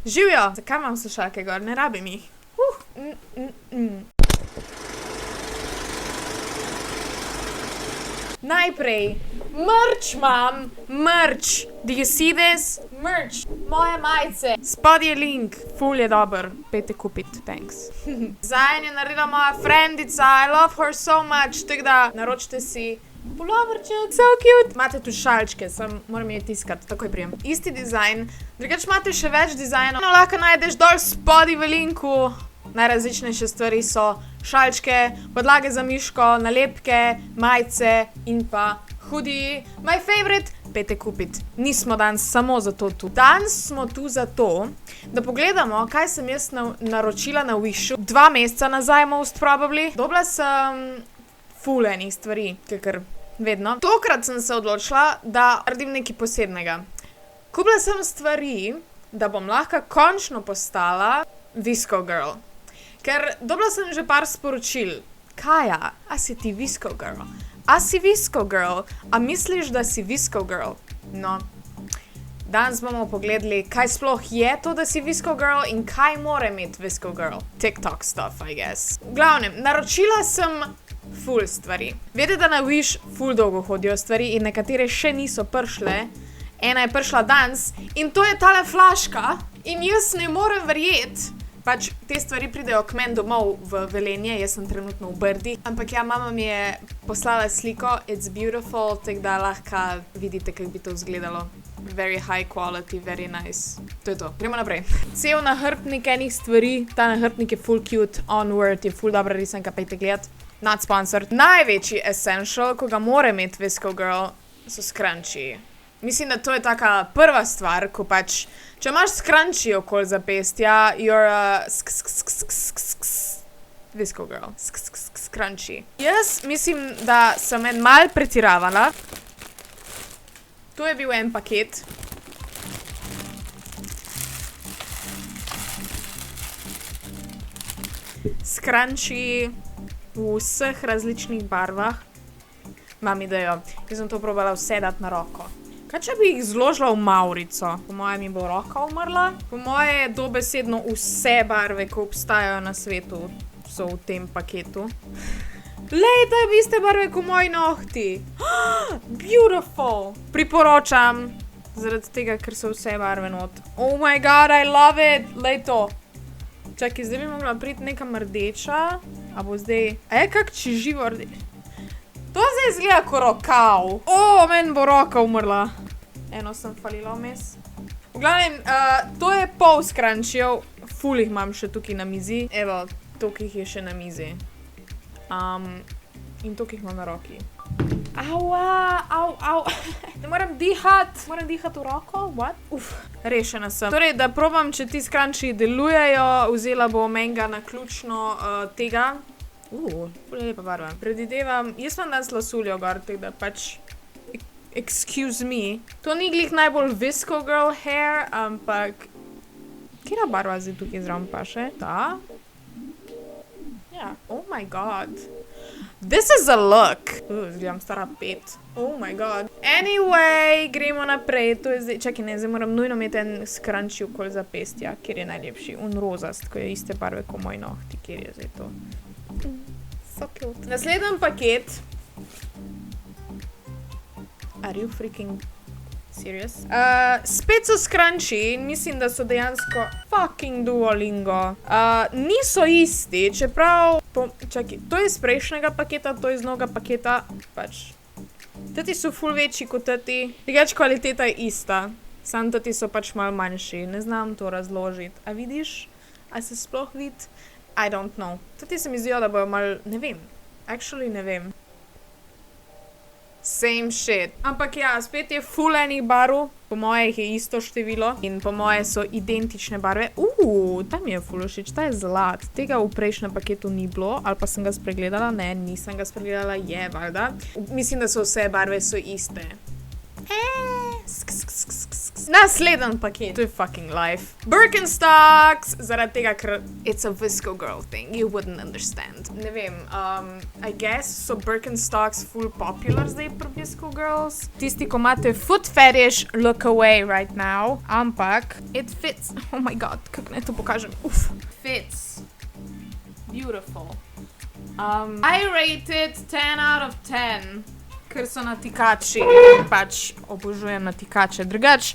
Živijo! Zakaj imam slušalke gor? Ne rabim jih. Najprej, merch imam, merch. Do you see this? Merch. Moje majice. Spod je link. Ful je dober. Pejte kupit, thanks. Zajen je naredila moja friendica, I love her so much. Tako da naročite si puloverček, so cute. Imate tu šalčke, moram je tiskati, takoj prijem. Isti dizajn, drugač imate še več dizajnov. Lahko najdeš dol spodi v linku. Najrazličnejše stvari so šalčke, podlage za miško, nalepke, majice in pa hoodie. My favorite, pejte kupit. Nismo danes samo zato tu. Danes smo tu zato, da pogledamo, kaj sem jaz naročila na Wishu. 2 meseca nazaj, most probably. Dobila sem ful enih stvari, kakor vedno. Tokrat sem se odločila, da naredim nekaj posebnega. Kupila sem stvari, da bom lahko končno postala Visco girl. Ker dobila sem že par sporočil. Kaja, a si ti Visco girl? A si Visco girl? A misliš, da si Visco girl? No, danes bomo pogledali, kaj sploh je to, da si Visco girl in kaj mora imeti Visco girl. TikTok stuff, I guess. V glavnem, naročila sem ful stvari. Vede, da na Wish ful dolgo hodijo stvari in nekatere še niso prišle. Ena je prišla danes in to je tale flaška in jaz ne morem verjeti. Pač te stvari pridejo k meni domov v Velenje, jaz sem trenutno v Brdi. Ampak ja, mama mi je poslala sliko, it's beautiful, tako da lahko vidite, kako bi to izgledalo. Very high quality, very nice. To je to. Gremo naprej. Cel nahrbtnik enih stvari, ta nahrbtnik je full cute, Onward je full dobra risanka, pejte gledat. Not sponsored. Največji essential, ko ga mora imeti Visco girl, so scrunchie. Mislim, da to je taka prva stvar, ko pač, če imaš scrunchie okoli zapestja, you're a Visco girl. Scrunchie. Jaz mislim, da sem mal pretiravala. To je bil en paket. Scrunchie v vseh različnih barvah. Imam idejo. Jaz sem to probala vse dati na roko. Kaj če bi jih zložila v Maurico? Po moje mi bo roka umrla. Po moje je dobesedno vse barve, ko obstajajo na svetu, so v tem paketu. Lejte, vi ste barve ko moji nohti. Beautiful. Priporočam. Zaradi tega, ker so vse barve not. Oh my god, I love it. Lej to. Čakaj, zdaj bi mogla priti nekam rdeča. A bo zdaj... A je kak čiživo rdeč? To zdaj izgleda ko rokav. Meni bo roka umrla. Eno sem falila vmes. V glavnem, to je pol scrunchijev. Ful jih imam še tukaj na mizi. Evo, toliko jih je še na mizi. In toliko jih imam na roki. Au. Ne moram dihati. Moram dihati v roko? What? Rešena sem. Torej, da probam, če ti scrunchiji delujejo. Vzela bom enega naključno tega. Ful je lepa barva. Predidevam, jaz imam danes lasuljo gor, tako da pač, excuse me. To ni glih najbolj Visco girl hair, ampak, kjera barva zdaj tukaj zraven paše? Ta? Ja, oh my god. This is a look. Zgledam stara 5. Oh my god. Anyway, gremo naprej. To je zdaj, čakaj ne, zdaj moram nujno imeti en scrunchie okoli zapestja, kjer je najlepši. Rozast, ko je iste barve ko moji nohti, kjer je zdaj to. So cute. Naslednji paket. Are you freaking serious? Spet so scrunchie in mislim, da so dejansko fucking Duolingo. Niso isti, čeprav... Čakaj, to je iz prejšnjega paketa, to je iz novega paketa. Pač. Tati so ful večji kot tati. Drugač kvaliteta je ista. Sam tati so pač malo manjši. Ne znam to razložiti. A vidiš? A se sploh vidi? I don't know. Tudi se mi zdijo, da bojo malo, ne vem. Actually ne vem. Same shit. Ampak ja, spet je ful enih barv. Po moje jih je isto število. In po moje so identične barve. Ta mi je ful všeč, ta je zlat. Tega v prejšnjem paketu ni bilo. Ali pa sem ga spregledala? Ne, nisem ga spregledala. Je, valjda. Mislim, da so vse barve so iste. Naslednji paket. To je fucking life. Birkenstocks, zaradi tega, ker it's a visco girl thing. You wouldn't understand. Ne vem, I guess so Birkenstocks full popular zdaj pri visco girls. Tisti, ko imate foot fetish, look away right now. Ampak, it fits. Oh my god, kako naj to pokažem. Fits. Beautiful. I rated 10 out of 10. Ker so natikači, pač obožujem natikače. Drugač,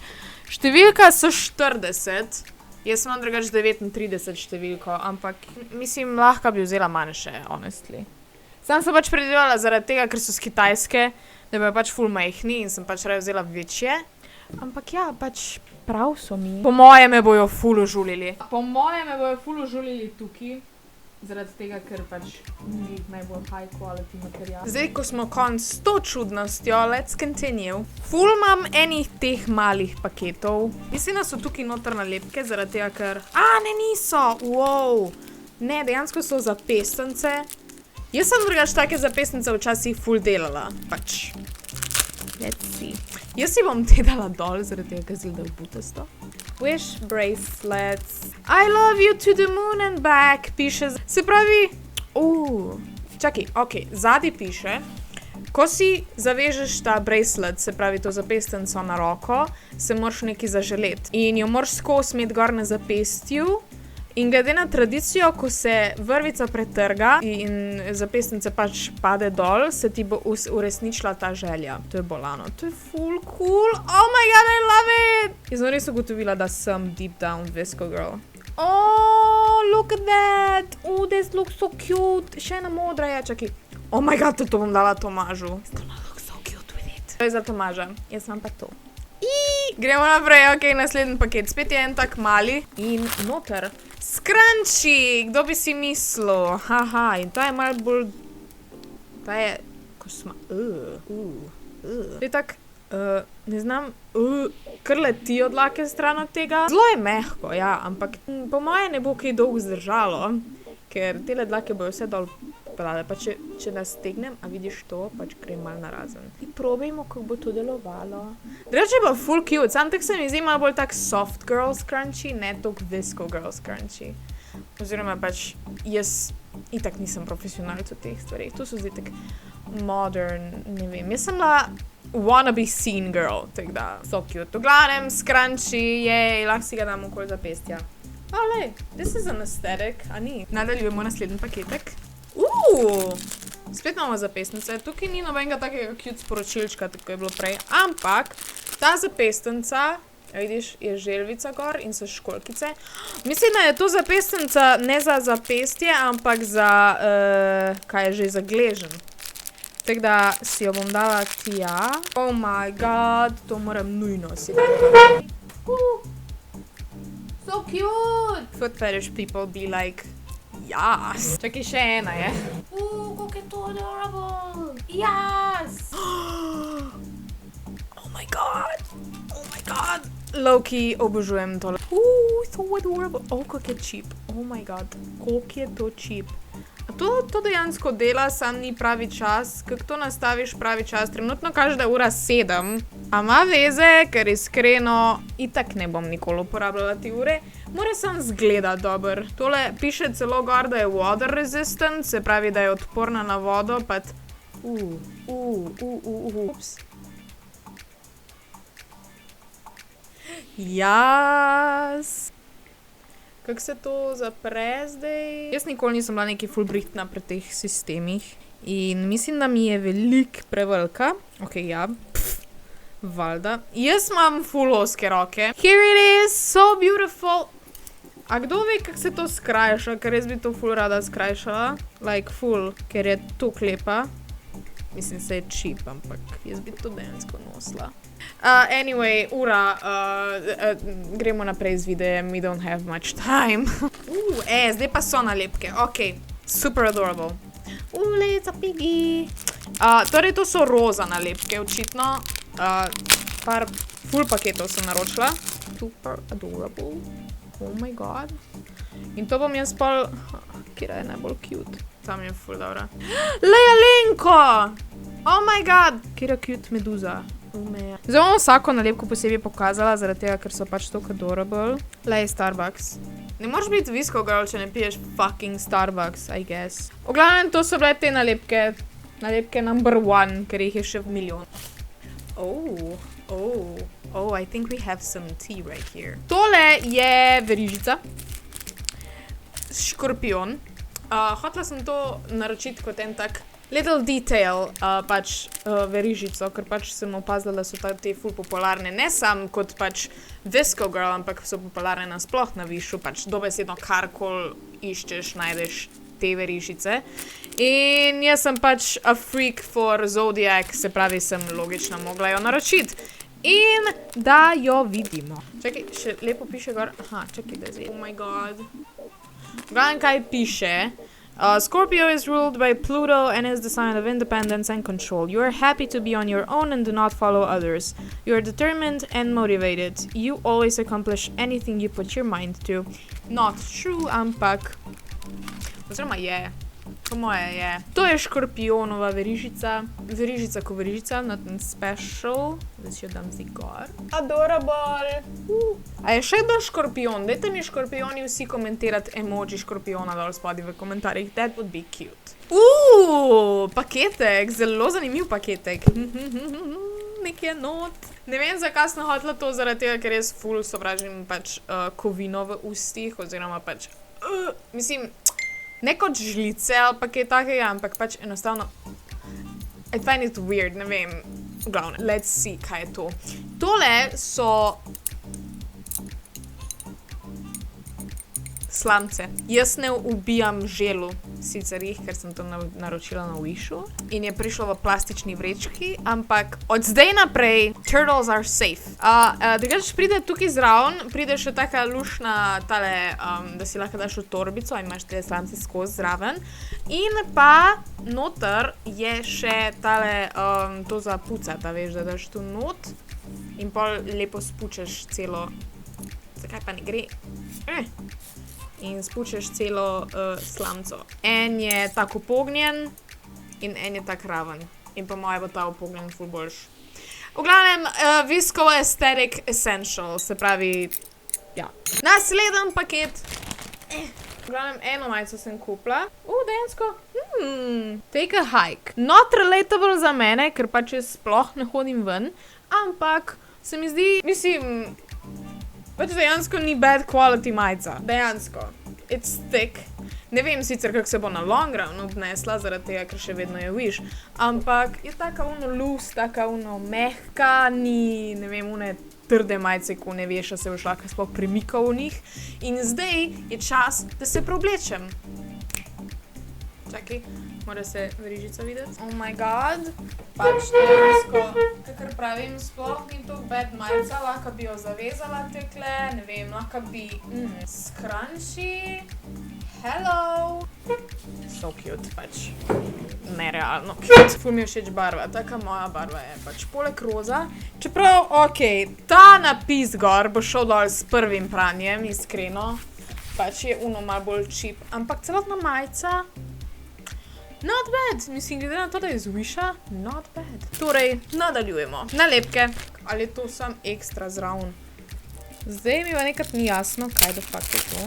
številka so 40, jaz imam drugač 39 številko, ampak mislim, lahko bi vzela manjše, honestly. Sam sem pač predvidevala zaradi tega, ker so z Kitajske, da bojo pač ful majhni in sem pač raje vzela večje. Ampak ja, pač prav so mi. Po moje me bojo ful užulili. Tukaj. Zaradi tega, ker pač ni najbolj high quality material. Zdaj, ko smo konc s to čudnostjo, let's continue. Ful imam enih teh malih paketov. Mislim, da so tukaj noter nalepke, zaradi tega, ker... ne, niso! Wow! Ne, dejansko so zapestnice. Jaz sem drugač take zapestnice včasih ful delala. Pač. Let's see. Jaz si bom te dala dol, zaradi tega, ker zgleda v butasto. Wish bracelets. I love you to the moon and back, piše. Se pravi, čakaj, okej, zadaj piše, ko si zavežeš ta bracelet, se pravi to zapestnico na roko, se moraš nekaj zaželeti. In jo moraš skozi imeti gor na zapestju. In glede na tradicijo, ko se vrvica pretrga in zapestnica pač pade dol, se ti bo uresničila ta želja. To je bolano. To je full cool. Oh my god, I love it! Jaz sem res ugotovila, da sem deep down visco girl. Oh, look at that! Oh, this looks so cute. Še ena modra je, čakaj. Oh my god, to bom dala Tomažu. It's gonna look so cute with it. To je za Tomaža. Jaz imam pa to. Gremo naprej, okej, naslednji paket. Spet je en tak mali. In noter. Scrunchie! Kdo bi si mislil? Haha, in ta je malo bolj... Ta je... To je tak... Ne znam... Kar leti od dlake stran od tega. Zelo je mehko, ja, ampak po moje ne bo kaj dolgo zdržalo. Ker tele dlake bojo vse dol padale. Pa če nastegnem, a vidiš to, pač grem malo narazen. In probajmo, kako bo to delovalo. Drugače je pa full cute, sam tak se mi zdi malo bolj tak soft girl scrunchie, ne tok visco girl scrunchie. Oziroma pač jaz itak nisem profesionalc v teh stvarih. To so zdaj tak modern, ne vem. Jaz sem bila wannabe scene girl, tak da so cute. V glavnem, scrunchie, jej, lahko si ga dam okoli zapestja. Lej, this is an aesthetic, a ni? Nadaljujemo naslednji paketek. Spet imamo zapestnice. Tukaj ni nobenega takega cute sporočilčka, tako je bilo prej. Ampak, ta zapestnica, vidiš, je želvica gor in so školjkice. Mislim, da je to zapestnica ne za zapestje, ampak za, kaj je že, za gleženj. Tako da si jo bom dala tja. Oh my god, to moram nujno si dati. So cute! Foot fetish people be like, yes! Čakaj, še ena je. Kako je to adorable! Yes! Oh my god! Oh my god! Low-key obožujem tole. So adorable! Kako je cheap. Oh my god, koliko je to cheap. A to dejansko dela, sam ni pravi čas. Kako to nastaviš pravi čas? Trenutno kaže, da je ura 7. A ima veze, ker iskreno itak ne bom nikoli uporabljala te ure. Mora sam zgledati dober. Tole piše celo gor, da je water resistant, se pravi, da je odporna na vodo, pa ups. Jas. Kako se to zapre zdaj? Jaz nikoli nisem bila neki full brihtna pri teh sistemih. In mislim, da mi je veliko prevelika. Okej, ja. Valjda. Jaz imam full ozke roke. Here it is, so beautiful. A kdo ve, kako se to skrajša? Ker jaz bi to full rada skrajšala. Like full, ker je tok lepa. Mislim, se je cheap, ampak jaz bi to dejansko nosila. Anyway, ura, gremo naprej z videem, we don't have much time. Zdaj pa so nalepke, okej, super adorable. Leca pigi. Torej, to so roza nalepke, očitno. Par full paketov sem naročila. Super adorable. Oh my god. In to bom jaz pol... Kira je najbolj cute? Tam je full dobra. Leja Lenko! Oh my god! Kira cute meduza. Zdaj bom vsako nalepko posebej pokazala, zaradi tega, ker so pač tako adorable. Lej, Starbucks. Ne moreš biti Visco girl, če ne piješ fucking Starbucks, I guess. V glavnem, to so bile te nalepke. Nalepke number 1, ker jih je še milijon. I think we have some tea right here. Tole je verižica. Škorpion. Hotela sem to naročiti kot en tak little detail, verižico, ker pač sem opazila, da so te ful popularne, ne sam kot pač Visco girl, ampak so popularne nasploh na Wišu, pač dobesedno karkoli iščeš, najdeš te verižice. In jaz sem pač a freak for Zodiac, se pravi, sem logično mogla jo naročiti. In da jo vidimo. Čakaj, še lepo piše gor. Aha, čakaj, da zdaj. Oh my god. Gledam, kaj piše. Scorpio is ruled by Pluto and is the sign of independence and control. You are happy to be on your own and do not follow others. You are determined and motivated. You always accomplish anything you put your mind to. Not true, ampak... Oziroma je. Po moje je. To je škorpionova verižica. Verižica ko verižica, nothing special. Zdaj si jo dam zdaj gor. Adorable. A je še kdo škorpion? Dajte mi škorpioni vsi komentirati emoji škorpiona dol spodaj v komentarjih. That would be cute. Paketek. Zelo zanimiv paketek. Nek je not. Ne vem, zakaj sem hotela to, zaradi tega, ker jaz ful sovražim pač kovino v ustih, oziroma pač... Mislim... Ne kot žlice ali pa kaj takega, ampak pač enostavno... I find it weird, ne vem. Glavne, let's see, kaj je to. Tole so... Slamce. Jaz ne ubijam želu, sicer jih, ker sem to naročila na Wishu. In je prišlo v plastični vrečki, ampak od zdaj naprej, turtles are safe. Drugač pride tukaj zraven, pride še taka lušna tale, da si lahko daš v torbico, in imaš te slamce skozi zraven. In pa noter je še tale, to za pucata, veš, da daš tu not in pol lepo spučeš celo, zakaj pa ne gre? In spučeš celo slamco. En je tako upognjen in en je tak raven. In po moje bo ta upognjen ful boljš. V glavnem, Visco Aesthetic Essential, se pravi, ja. Naslednji paket. V glavnem, eno majico sem kupila. Dejansko. Take a hike. Not relatable za mene, ker pač jaz sploh ne hodim ven, ampak se mi zdi, mislim... Pač dejansko ni bad quality majica. Dejansko. It's thick. Ne vem sicer, kako se bo na long run obnesla, zaradi tega, ker še vedno je Wish. Ampak je taka loose, taka mehka, ni, ne vem, trde majice, ko ne veš, da se boš lahko sploh premikal v njih. In zdaj je čas, da se preoblečem. Čakaj, mora se verižica videti. Oh my god. Pač dejansko, kakor pravim, sploh ni to bad majica, lahko bi jo zavezala tekle, ne vem, lahko bi scrunchie. Hello. So cute, pač. Nerealno cute. Ful mi je všeč barva, taka moja barva je pač poleg roza. Čeprav, okej, ta napis gor bo šel dol s prvim pranjem, iskreno. Pač je malo bolj cheap, ampak celotna majica... Not bad, mislim, glede na to, da je z Wisha, not bad. Torej, nadaljujemo. Nalepke. Ali je to sam ekstra zraven? Zdaj mi pa nekrat ni jasno, kaj da fakt je to.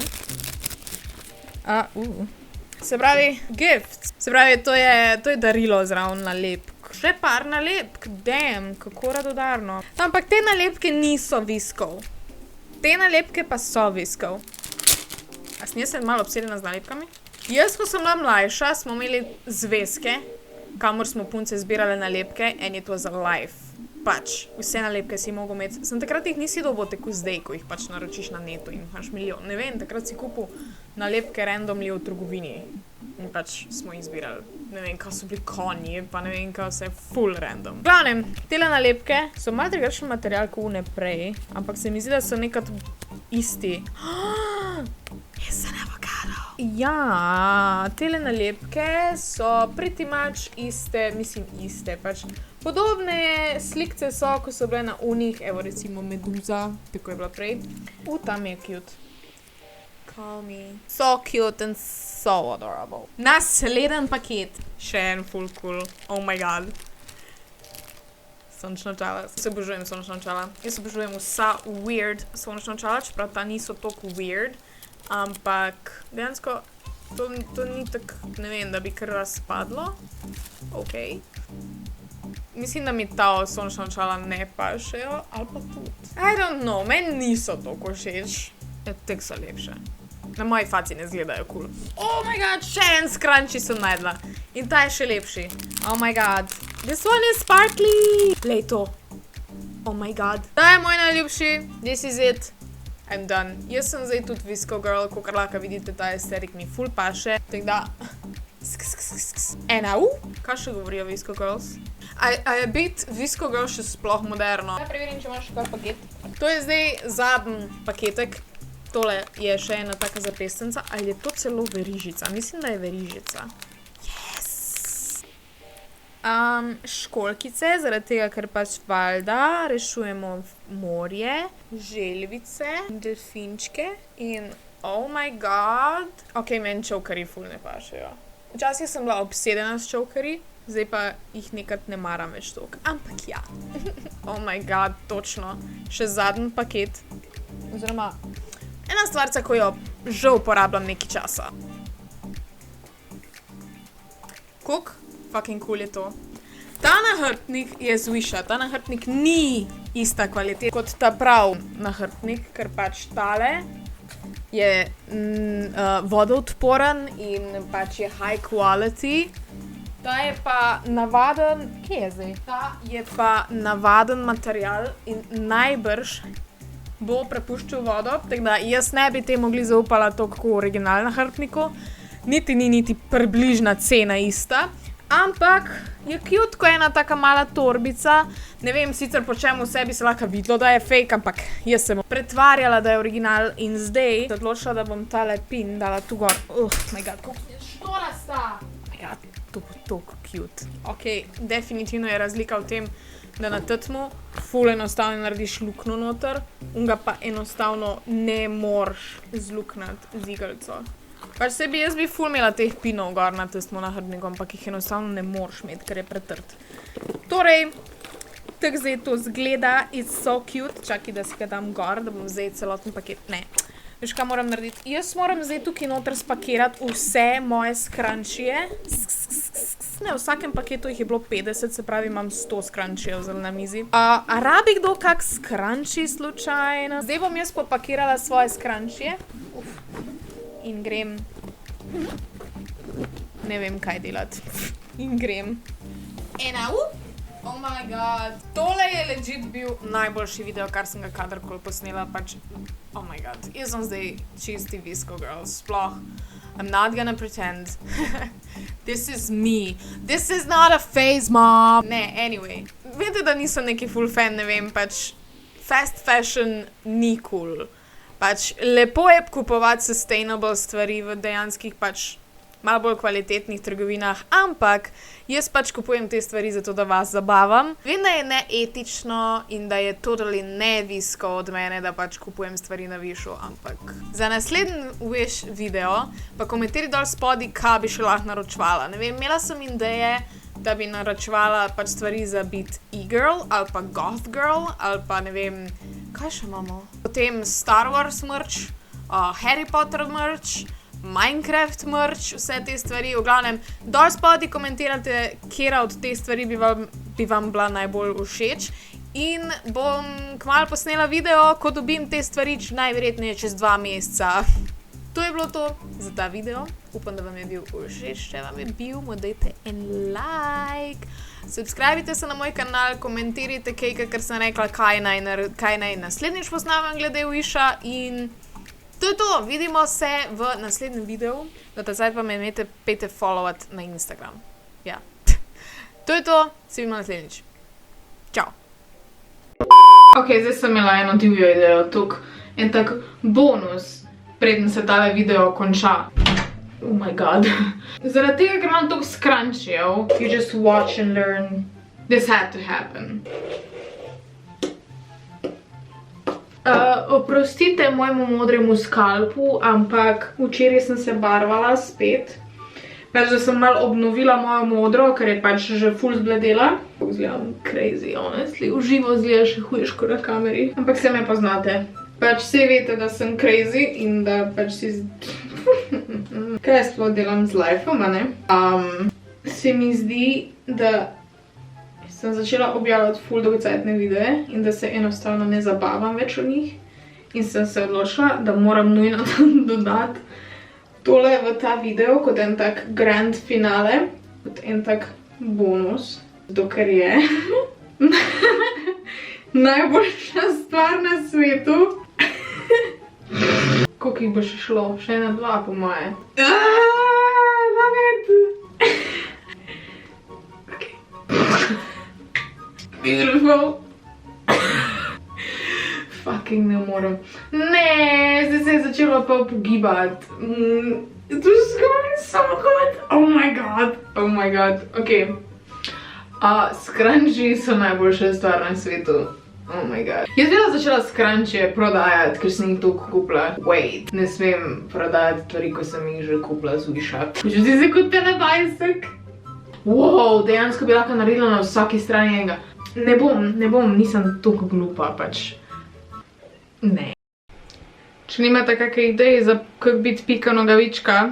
Se pravi, gift. Se pravi, to je darilo zraven nalepk. Še par nalepk, damn, kako radodarno. Ampak te nalepke niso Visco. Te nalepke pa so Visco. A sem jaz malo obsedena z nalepkami? Jaz, ko sem bila mlajša, smo imeli zvezke, kamor smo punce zbirale nalepke, and it was a life. Pač, vse nalepke si mogel imeti. Sem takrat jih nisi dobil tako zdaj, ko jih pač naročiš na netu in imaš milijon. Ne vem, takrat si kupil nalepke randomly v trgovini. In pač smo jih zbirali. Ne vem, kaj so bili konji, pa ne vem, kaj vse full random. V glavnem, tele nalepke so malo drugačen material kot une prej, ampak se mi zdi, da so nekaj isti. It's an avocado. Ja, tele nalepke so pretty much iste, mislim iste, pač podobne slikce so, ko so bile na unih, evo recimo Meduza, tako je bila prej. Tam je cute. Call me. So cute and so adorable. Naslednji paket. Še en full cool. Oh my god. sončna očala. Se obožujem sončna očala. Jaz obožujem vsa weird sončna očala, čeprav ta niso toliko weird, ampak dejansko to ni tako, ne vem, da bi kar razpadlo. Ok. Mislim, da mi ta sončna očala ne pašejo, ali pa tudi. I don't know, meni niso toliko všeč. Tek so lepše. Na moji faci ne izgledajo cool. Oh my god, še en scrunchie sem najdla. In ta je še lepši. Oh my god. This one is sparkly. Lej to. Oh my god. Ta je moj najljubši. This is it. I'm done. Jaz sem zdaj tudi Visco Girl, kakor lahko vidite, ta estetik mi ful paše. Tako da... Enau? Kaj še govorijo Visco Girls? A je biti Visco Girl še sploh moderno? Ja, preverim, če imaš kaj paket. To je zdaj zadnji paketek. Tole je še ena taka zapestnica. Ali je to celo verižica? Mislim, da je verižica. Yes! Školjkice, zaradi tega, ker pač valjda rešujemo morje, želvice, delfinčke in oh my god. Ok, meni čovkari ful ne pašejo. Včasih sem bila obsedena s čovkari, zdaj pa jih nekrat ne maram več toliko. Ampak ja. Oh my god, točno. Še zadnji paket. Oziroma, ena stvarca, ko jo že uporabljam nekaj časa. Kuk? Fucking cool je to. Ta nahrbtnik je z Wisha. Ta nahrbtnik ni ista kvaliteta kot ta prav nahrbtnik, ker pač tale je vodoodporen in pač je high quality. Ta je pa navaden... Kje je zdaj? Ta je pa navaden material in najbrž bo prepuščal vodo, tako da jaz ne bi te mogli zaupala to, kako original nahrbtniku. Niti ni približna cena ista. Ampak je cute, ko je ena taka mala torbica. Ne vem sicer po čemu vse bi se lahko videlo, da je fake, ampak jaz sem pretvarjala, da je original in zdaj odločila, da bom tale pin dala tu gor. Oh my god, kako je štorasta! Oh my god, to bo toliko cute. Ok, definitivno je razlika v tem, da na tetmu ful enostavno narediš luknjo noter, unga pa enostavno ne moreš zluknati z igelco. Pač sebi jaz bi ful imela teh pinov gor na testmu nahrbtniku, ampak jih enostavno ne moreš imeti, ker je pretrd. Torej, tako zdaj to zgleda, it's so cute. Čakaj, da si ga dam gor, da bom zdaj celoten paket. Ne, veš kaj moram narediti? Jaz moram zdaj tukaj noter spakirati vse moje scrunchije. Ne, v vsakem paketu jih je bilo 50, se pravi imam 100 scrunchijev zelo na mizi. A rabi kdo kak scrunchie slučajno? Zdaj bom jaz popakirala svoje scrunchije. In grem, ne vem kaj delati, in grem. Enau? Oh my god. Tole je legit bil najboljši video, kar sem ga kadarkoli posnela, pač, oh my god. Jaz sem zdaj čisti Visco Girl, sploh. I'm not gonna pretend. This is me. This is not a phase, mom. Ne, anyway. Vete, da nisem neki full fan, ne vem, pač, fast fashion ni cool. Pač lepo je kupovati sustainable stvari v dejanskih pač malo bolj kvalitetnih trgovinah, ampak jaz pač kupujem te stvari zato, da vas zabavam. Vem, da je neetično in da je totally nevisko od mene, da pač kupujem stvari na Wishu, ampak za naslednji Wish video pa komentari dol spodaj, kaj bi še lahko naročevala. Ne vem, imela sem ideje, da bi naročevala pač stvari za biti e-girl ali pa goth girl ali pa ne vem, kaj še imamo? Potem Star Wars merch, Harry Potter merch, Minecraft merch, vse te stvari. V glavnem, dol spodaj komentirate, kjera od te stvari bi vam bila najbolj všeč. In bom kmalu posnela video, ko dobim te stvari, najverjetneje čez 2 meseca. To je bilo to za ta video. Upam, da vam je bil všeč. Če vam je bil, mu dajte en like. Subscribite se na moj kanal, komentirajte kaj, ker sem rekla, kaj naj naslednjič posnamem glede Wisha. In to je to. Vidimo se v naslednjem videu. Do tazaj pa me pejte followat na Instagram. Ja. To je to. Se vidimo naslednjič. Čau. Ok, zdaj sem imela eno divjo idejo tuk. En tak bonus. Preden se tale video konča. Oh my god. Zaradi tega, ker imam toliko scrunchijev, you just watch and learn. This had to happen. Oprostite mojemu modremu skalpu, ampak včeraj sem se barvala spet. Pač, da sem malo obnovila mojo modro, ker je pač že ful zbledela. Izgledam crazy, honestly. V živo izgleda še huješ kot na kameri. Ampak se me poznate. Pač vse veste, da sem crazy in da pač si... Kaj jaz sploh delam z lifeom, a ne? Se mi zdi, da sem začela objavljati ful dolgocajtne videe in da se enostavno ne zabavam več od njih. In sem se odločila, da moram nujno dodati tole v ta video kot en tak grand finale, kot en tak bonus, dokler je najboljša stvar na svetu. Koliko jih bo še šlo? Še 1, 2 po moje. Love it! Beautiful! Fucking ne morem. Ne, zdaj se je začelo pa pogibati. To is going so good. Oh my god. Oh my god. Ok. Scrunchie so najboljša stvar na svetu. Oh my god. Jaz bi začela scrunchie prodajati, ker sem jih toliko kupila. Wait, ne smem prodajati stvari, ko sem jih že kupila z Wisha. Počuti se kot teledajsek. Wow, dejansko bi lahko naredila na vsaki strani enega. Ne bom, nisem toliko glupa, pač. Ne. Če nimate kakve ideje za kako biti Pika Nogavička,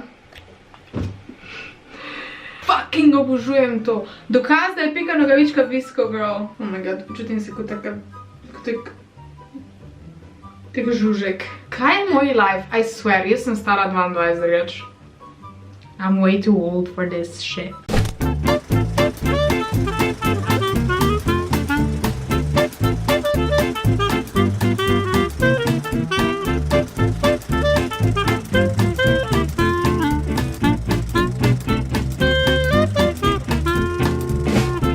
fucking obožujem to. Dokaz, da je Pika Nogavička Visco girl. Oh my god, počutim se kot taka, tak žužek. Kaj je moj life? I swear, jaz sem stara 22 reč. I'm way too old for this shit.